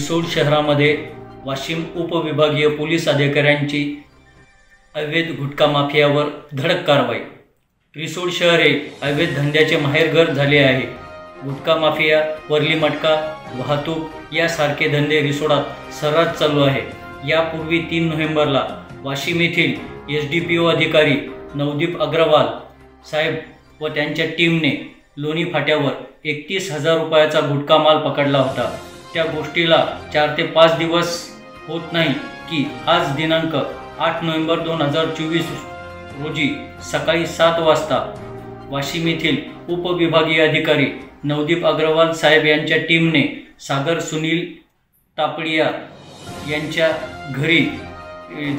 रिसोड शहरामध्ये वाशिम उपविभागीय पोलीस अधिकाऱ्यांची अवैध गुटखा माफियावर धडक कारवाई। रिसोड शहर हे अवैध धंद्याचे माहेरघर झाले आहे। गुटखा माफिया, वरली मटका, वाहतूक यासारखे धंदे रिसोडात सर्रास चालू आहे। यापूर्वी 3 नोव्हेंबरला वाशिम येथील SDPO अधिकारी नवदीप अग्रवाल साहेब व त्यांच्या टीमने लोणी फाट्यावर 31,000 रुपयाचा गुटखा माल पकडला होता। त्या गोष्टीला 4 ते 5 दिवस होत नाही की आज दिनांक 8 नोव्हेंबर 2024 रोजी सकाळी 7 वाजता वाशिम येथील उपविभागीय अधिकारी नवदीप अग्रवाल साहेब यांच्या टीमने सागर सुनील तापडिया यांच्या घरी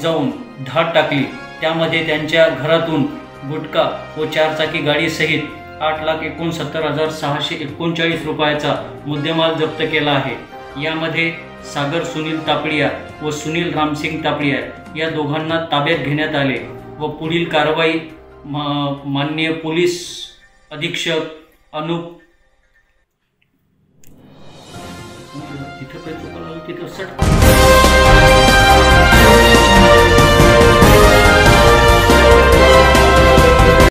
जाऊन धाड टाकली। त्यामध्ये त्यांच्या घरातून गुटखा व 4 चाकी गाडीसहित 8,69,639 रुपयाचा मुद्देमाल जप्त केला आहे। यामध्ये सागर सुनील तापडिया व सुनील रामसिंग तापडिया या दोघांना ताब्यात घेण्यात आले व पुढील कारवाई माननीय पोलीस अधीक्षक अनुप तिथं